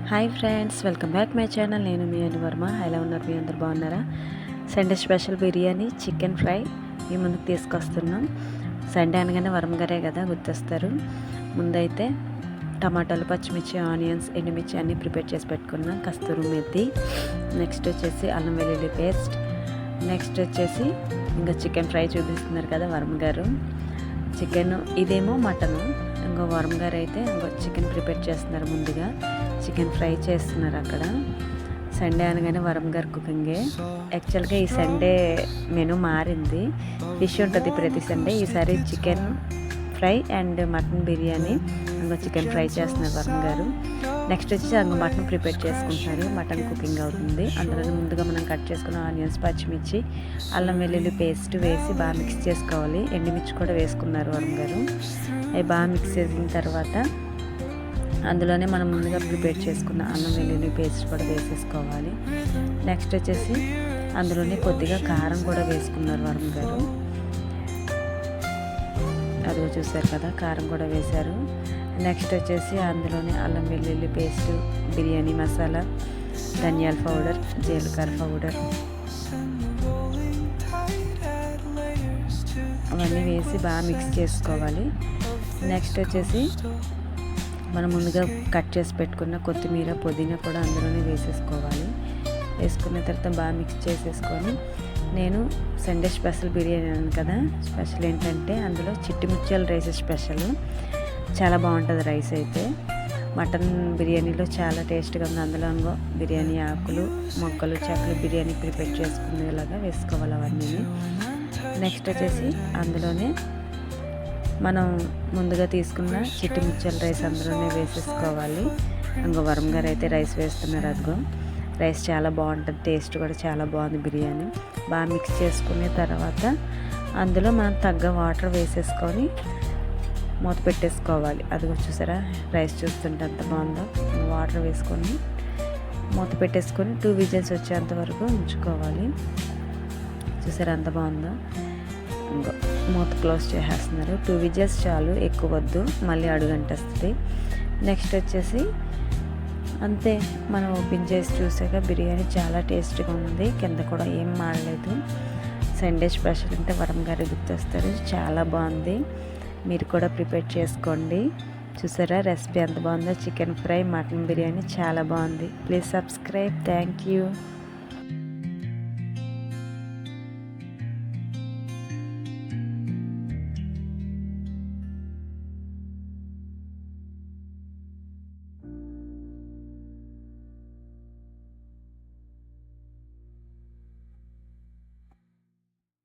Hi friends, welcome back my channel. నేను మీ అనువర్మ. ఎలా ఉన్నారు? మీ అందరు బాగున్నారా? Sunday special biryani chicken fry మీ ముందుకు తీసుకొస్తున్నాం. సండే అనగానే వరం గారే కదా గుర్తొస్తారు. ముందైతే టమాటాలు, పచ్చిమిర్చి, ఆనియన్స్, ఎండుమిర్చి అన్నీ ప్రిపేర్ చేసి పెట్టుకున్నాం. కస్తూరి మెత్తి, నెక్స్ట్ వచ్చేసి అల్లం వెల్లుల్లి పేస్ట్, నెక్స్ట్ వచ్చేసి ఇంకా చికెన్ ఫ్రై చూపిస్తున్నారు కదా వరం గారు. చికెన్ ఇదేమో మటను, ఇంకో వరం గారు అయితే ఇంకో చికెన్ ప్రిపేర్ చేస్తున్నారు. ముందుగా చికెన్ ఫ్రై చేస్తున్నారు అక్కడ. సండే అనగానే వరం గారు కుకింగే. యాక్చువల్గా ఈ సండే మెనూ మారింది. ఫిష్ ఉంటుంది ప్రతి సండే, ఈసారి chicken fry and mutton biryani, ఇంకో చికెన్ ఫ్రై చేస్తున్నారు వరం గారు. నెక్స్ట్ వచ్చి అంగ మటన్ ప్రిపేర్ చేసుకుంటున్నారు. మటన్ కుకింగ్ అవుతుంది. అందులో ముందుగా మనం కట్ చేసుకున్న ఆనియన్స్, పచ్చిమిర్చి, అల్లం వెల్లుల్లి పేస్ట్ వేసి బాగా మిక్స్ చేసుకోవాలి. ఎండుమిర్చి కూడా వేసుకున్నారు వరం గారు. అవి బాగా మిక్స్ చేసిన తర్వాత అందులోనే మనం ముందుగా ప్రిపేర్ చేసుకున్న అల్లం వెల్లుల్లి పేస్ట్ కూడా వేసేసుకోవాలి. నెక్స్ట్ వచ్చేసి అందులోనే కొద్దిగా కారం కూడా వేసుకున్నారు వరం గారు. అదిగో చూసారు కదా, కారం కూడా వేశారు. నెక్స్ట్ వచ్చేసి అందులోనే అల్లం వెల్లుల్లి పేస్ట్, బిర్యానీ మసాలా, ధనియాల పౌడర్, జీలకర్ర పౌడర్ అవన్నీ వేసి బాగా మిక్స్ చేసుకోవాలి. నెక్స్ట్ వచ్చేసి మనం ముందుగా కట్ చేసి పెట్టుకున్న కొత్తిమీర, పుదీనా కూడా అందులోనే వేసేసుకోవాలి. వేసుకున్న తర్వాత బాగా మిక్స్ చేసేసుకొని, నేను సండే స్పెషల్ బిర్యానీ అన్నాను కదా, స్పెషల్ ఏంటంటే అందులో చిట్టి ముత్యాల రైస్ స్పెషల్. చాలా బాగుంటుంది రైస్ అయితే. మటన్ బిర్యానీలో చాలా టేస్ట్గా ఉంది. అందులో బిర్యానీ ఆకులు, మొక్కలు, చెక్కలు బిర్యానీ ప్రిపేర్ చేసుకునేలాగా వేసుకోవాలి అవన్నీ. నెక్స్ట్ వచ్చేసి అందులోనే మనం ముందుగా తీసుకున్న చిట్టి ముత్యాల రైస్ అందులోనే వేసేసుకోవాలి. ఇంకో వరం గారు అయితే రైస్ వేస్తున్నారు. అదిగో రైస్ చాలా బాగుంటుంది, టేస్ట్ కూడా చాలా బాగుంది బిర్యానీ. బాగా మిక్స్ చేసుకున్న తర్వాత అందులో మనం తగ్గ వాటర్ వేసేసుకొని మూత పెట్టేసుకోవాలి. అదిగో చూసారా, రైస్ చూస్తుంటే ఎంత బాగుందో. వాటర్ వేసుకొని మూత పెట్టేసుకొని 2 విజిల్స్ వచ్చేంత వరకు ఉంచుకోవాలి. చూసారా ఎంత బాగుందో. ఇంకో మూత క్లోజ్ చేసేస్తున్నారు. 2 విజిల్స్ చాలు, ఎక్కువ వద్దు, మళ్ళీ అడుగంటేస్తుంది. నెక్స్ట్ వచ్చేసి అంతే, మనం ఓపెన్ చేసి చూసాక బిర్యానీ చాలా టేస్ట్గా ఉంది. కింద కూడా ఏం మాడలేదు. సండే స్పెషల్ అంటే వరం గారు గుర్తొస్తారు. చాలా బాగుంది, మీరు కూడా ప్రిపేర్ చేసుకోండి. చూసారా రెసిపీ ఎంత బాగుందో. చికెన్ ఫ్రై, మటన్ బిర్యానీ చాలా బాగుంది. Please subscribe. Thank you.